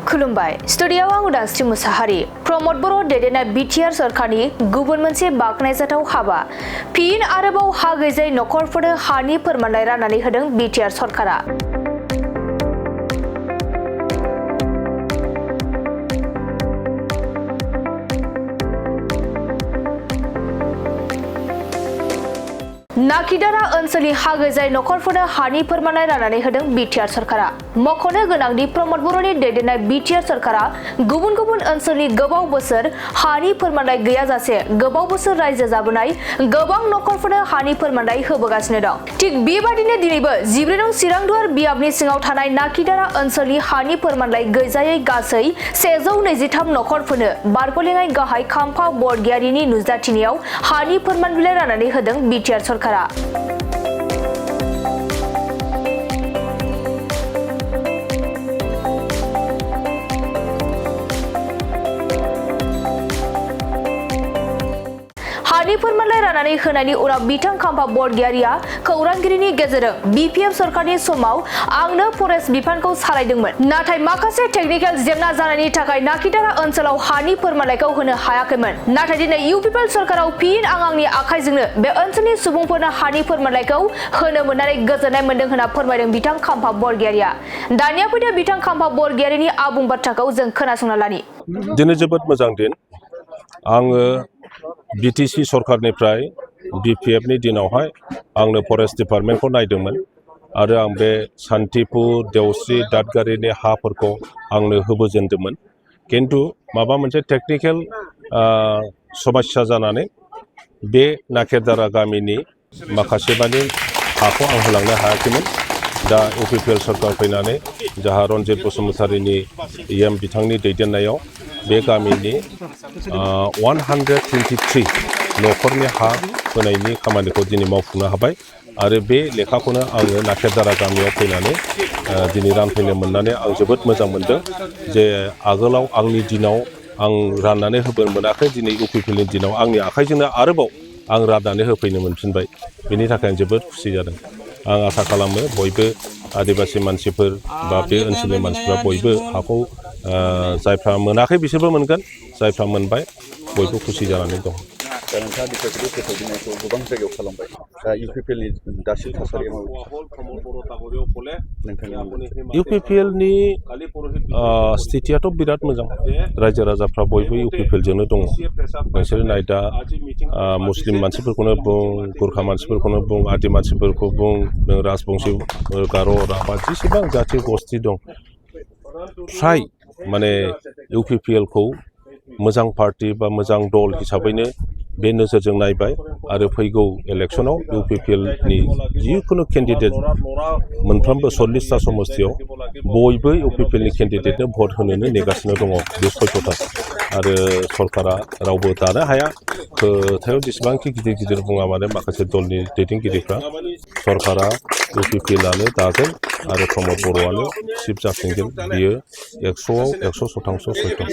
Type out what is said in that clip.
खुलुमबाय स्टुडियोआव आं उदांस्रि मुसाहारि प्रमद बर' दैदेननाय बिटिआर सरखारनि गुबुन मोनसे बाखनायजाथाव हाबा फिन आरोबाव हा गैजायै नखरफोरनो हानि फोरमानलाइ राननानै होदों बिटिआर सरखारा। नाकिदारा ओनसोलनि हा गैजायै नखरफोरनो हानि फोरमानलाइ राननानै होदों बिटिआर सरखारा। मख'नो गोनांदि प्रमद बर'नि दैदेननाय बिटिआर सरखारा गुबुन गुबुन ओनसोलनि गोबाव बोसोर हानि फोरमानलाइ गैयाजासे गोबाव बोसोर रायजो जाबोनाय गोबां नखरफोरनो हानि फोरमानलाइ होबोगासिनो दं। थिग बेबादिनो दिनैबो 14 नं चिरांदुवार बियाबनि सिङाव थानाय नाकिदारा ओनसोलनि हानि फोरमानलाइ गैजायै गासै 123 नखरफोरनो बारग'लेङाइ गाहाय खाम्फा बरगयारिनि नुजाथिनायाव हानि फोरमानलाइ राननानै होदों बिटिआर सरखारा। हानि फोरमानलाइ राननानै होनायनि उनाव बिथां खाम्फा बरगयारिया खौरांगिरिनि गेजेरजों बिपिएफ सरखारनि समाव आंनो फरेस्ट बिफानखौ सालायदोंमोन, नाथाय माखासे टेकनिकेल जेंना जानायनि थाखाय नाकिदारा ओनसोलाव हानि फोरमानलाइखौ होनो हायाखैमोन। नाथाय दिनै इउपिपिएल सरखाराव फिन आंनि आखाइजोंनो बे ओनसोलनि सुबुंफोरनो हानि फोरमानलाइखौ होनो मोननानै गोजोननाय मोनदों होनना फोरमायदों बिथां खाम्फा बरगयारिया। दानिया फैदो बिथां खाम्फा बरगयारिनि आबुं बाथ्राखौ जों खोनासंना लानि। दिनै जोबोद मोजां दिन। आङो बिटिसि सरखारनिफ्राय बिपिएफनि दिनावहाय आंनो फरेस्ट डिपार्टमेन्टखौ नायदोंमोन आरो आं बे सान्तिपुर देवस्रि दादगारिनि हाफोरखौ आंनो होबोजेनदोंमोन। किन्तु माबा मोनसे टेकनिकेल समस्या जानानै बे नाकेदारा गामिनि माखासे मानि हाखौ आं होलांनो हायाखैमोन। दा इउपिपिएल सरकार फैनानै जाहा रन्जित बसुमतारीनि एम बिथांनि दैदेननायाव बे गामिनि 123 नखरनि हा होनायनि खामानिखौ दिनै मावफुंनो हाबाय आरो बे लेखाखौनो आङो नाकेदारा गामियाव फैनानै दिनै रानफैनो मोननानै आं जोबोद मोजां मोनदों जे आगोलाव आंनि दिनाव आं राननानै होबोनो मोनाखै, दिनै इउपिपिएलनि दिनाव आंनि आखाइजोंनो आरोबाव आं राननानै होफैनो मोनफिनबाय। बेनि थाखाय आं जोबोद खुसि जादों। आं आसा खालामो बयबो आदिबासि मानसिफोर बा बे ओनसोलनि मानसिफ्रा बयबो हाखौ जायफ्रा मोनाखै बिसोरबो मोनगोन, जायफ्रा मोनबाय बयबो खुसि जानानै दं। दा नोंथाङा बेफोरबायदि फोसावनायखौ गोबां जायगायाव खालामबाय। दा इउपिपिएलनि दासिम थासारिया इउपिपिएलनि स्थितियाथ' बिराद मोजां। रायजो राजाफ्रा बयबो इउपिपिएलजोंनो दङ। नोंसोर नाय दा मुस्लिम मानसिफोरखौनो बुं, गुरखा मानसिफोरखौनो बुं, आदि मानसिफोरखौ बुं, राजबंशी, गार', राभा जेसेबां जाथि गस्थि दं, फ्राय माने इउपिपिएलखौ मोजां पार्टि बा मोजां दल हिसाबैनो बे नोजोरजों नायबाय आरो फैगौ इलेक्सनाव इउपिपिएलनि जिखुनु केन्डिडेट मोनफ्रोमबो 40टा समस्तियाव बयबो इउपिपिएलनि केन्डिडेटनो भट होनोनो नेगासिनो दङ बे 6था। आरो सरकारा रावबो दानो हाया। खोथायाव जेसेबांखि गिदिर गिदिर बुङा मानो माखासे दलनि दैदेनगिरिफ्रा सरकारा इउपिपिएलआनो दागोन आरो प्रमद बर'आनो चिफ जाफिनगोन, बियो 100आव 100% सैथो।